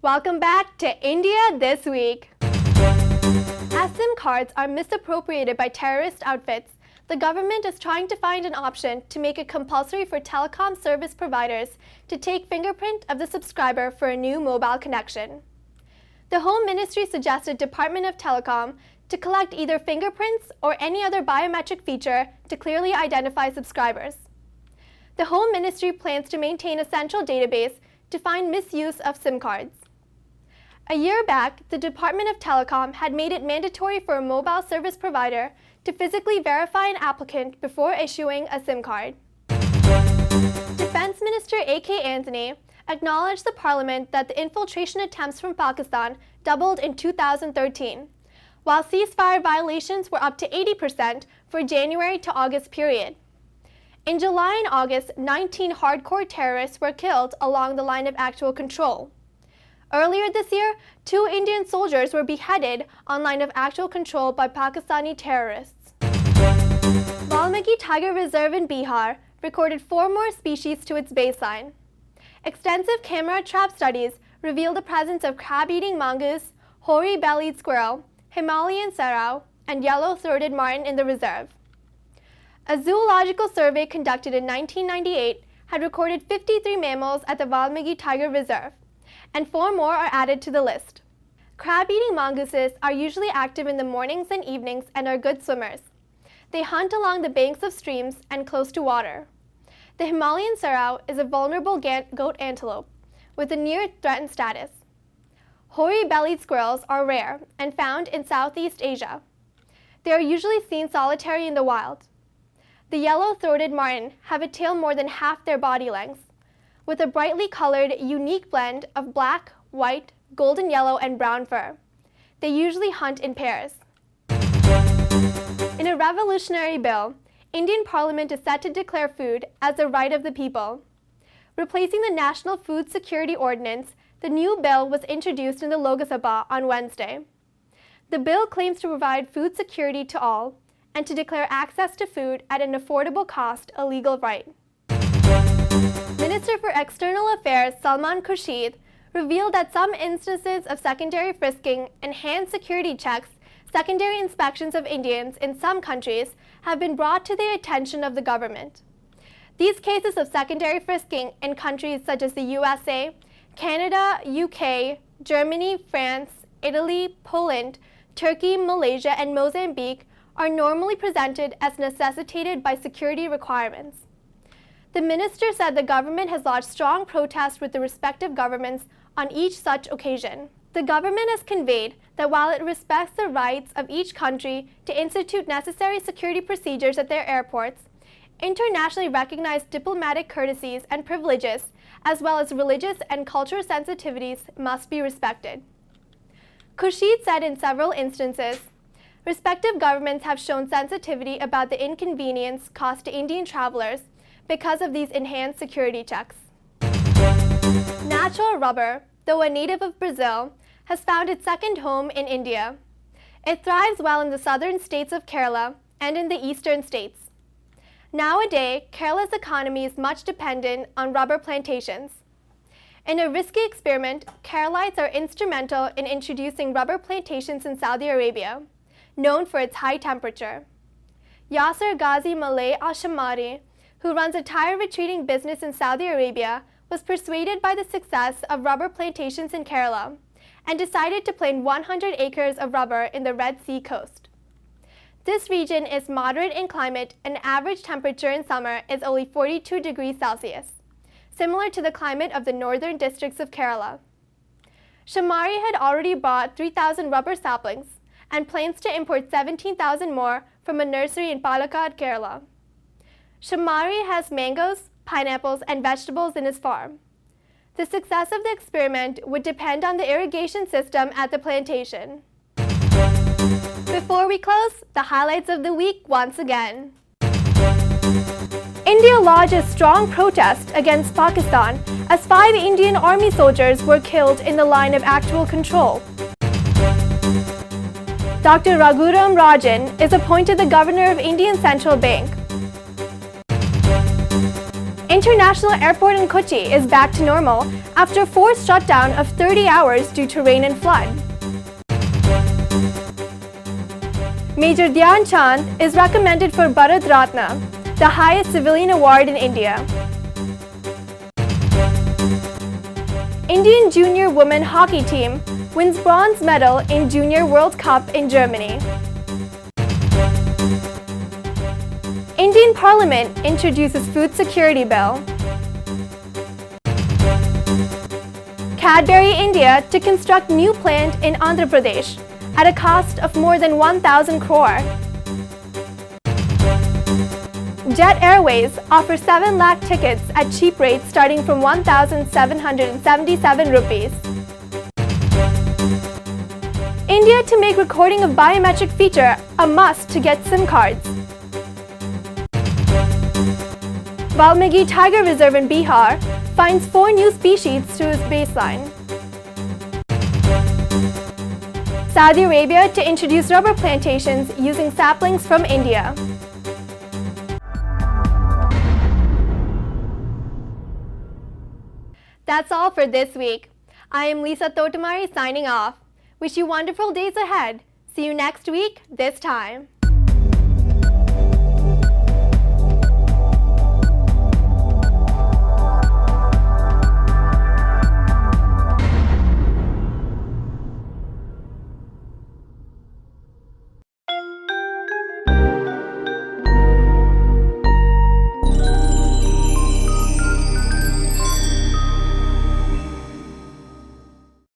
Welcome back to India This Week. As SIM cards are misappropriated by terrorist outfits, the government is trying to find an option to make it compulsory for telecom service providers to take fingerprint of the subscriber for a new mobile connection. The Home Ministry suggested Department of Telecom to collect either fingerprints or any other biometric feature to clearly identify subscribers. The Home Ministry plans to maintain a central database to find misuse of SIM cards. A year back, the Department of Telecom had made it mandatory for a mobile service provider to physically verify an applicant before issuing a SIM card. Defense Minister A.K. Anthony acknowledged the Parliament that the infiltration attempts from Pakistan doubled in 2013, while ceasefire violations were up to 80% for January to August period. In July and August, 19 hardcore terrorists were killed along the line of actual control. Earlier this year, 2 Indian soldiers were beheaded on line of actual control by Pakistani terrorists. Valmiki Tiger Reserve in Bihar recorded 4 more species to its baseline. Extensive camera trap studies reveal the presence of crab-eating mongoose, hoary-bellied squirrel, Himalayan serow, and yellow-throated marten in the reserve. A zoological survey conducted in 1998 had recorded 53 mammals at the Valmiki Tiger Reserve, and 4 more are added to the list. Crab-eating mongooses are usually active in the mornings and evenings and are good swimmers. They hunt along the banks of streams and close to water. The Himalayan serow is a vulnerable goat antelope with a near-threatened status. Hoary-bellied squirrels are rare and found in Southeast Asia. They are usually seen solitary in the wild. The yellow-throated marten have a tail more than half their body length, with a brightly colored, unique blend of black, white, golden yellow, and brown fur. They usually hunt in pairs. In a revolutionary bill, Indian Parliament is set to declare food as a right of the people. Replacing the National Food Security Ordinance, the new bill was introduced in the Lok Sabha on Wednesday. The bill claims to provide food security to all and to declare access to food at an affordable cost a legal right. Minister for External Affairs Salman Khurshid revealed that some instances of secondary frisking, enhanced security checks, secondary inspections of Indians in some countries have been brought to the attention of the government. These cases of secondary frisking in countries such as the USA, Canada, UK, Germany, France, Italy, Poland, Turkey, Malaysia, and Mozambique are normally presented as necessitated by security requirements. The minister said the government has lodged strong protests with the respective governments on each such occasion. The government has conveyed that while it respects the rights of each country to institute necessary security procedures at their airports, internationally recognized diplomatic courtesies and privileges, as well as religious and cultural sensitivities, must be respected. Khurshid said in several instances, respective governments have shown sensitivity about the inconvenience caused to Indian travelers because of these enhanced security checks. Natural rubber, though a native of Brazil, has found its second home in India. It thrives well in the southern states of Kerala and in the eastern states. Nowadays, Kerala's economy is much dependent on rubber plantations. In a risky experiment, Keralites are instrumental in introducing rubber plantations in Saudi Arabia, known for its high temperature. Yasser Ghazi Malay Al-Shamari, who runs a tire retreating business in Saudi Arabia, was persuaded by the success of rubber plantations in Kerala and decided to plant 100 acres of rubber in the Red Sea coast. This region is moderate in climate and average temperature in summer is only 42 degrees Celsius, similar to the climate of the northern districts of Kerala. Shamari had already bought 3,000 rubber saplings and plans to import 17,000 more from a nursery in Palakkad, Kerala. Shamari has mangoes, pineapples, and vegetables in his farm. The success of the experiment would depend on the irrigation system at the plantation. Before we close, the highlights of the week once again. India lodges strong protest against Pakistan as 5 Indian Army soldiers were killed in the line of actual control. Dr. Raghuram Rajan is appointed the Governor of Indian Central Bank. International Airport in Kochi is back to normal after a forced shutdown of 30 hours due to rain and flood. Major Dhyan Chand is recommended for Bharat Ratna, the highest civilian award in India. Indian junior women hockey team wins bronze medal in Junior World Cup in Germany. Indian Parliament introduces food security bill. Cadbury India to construct new plant in Andhra Pradesh at a cost of more than 1,000 crore. Jet Airways offers 7 lakh tickets at cheap rates starting from 1,777 rupees. India to make recording of biometric feature a must to get SIM cards. Valmiki Tiger Reserve in Bihar finds 4 new species to its baseline. Saudi Arabia to introduce rubber plantations using saplings from India. That's all for this week. I am Lisa Thotamari signing off. Wish you wonderful days ahead. See you next week, this time.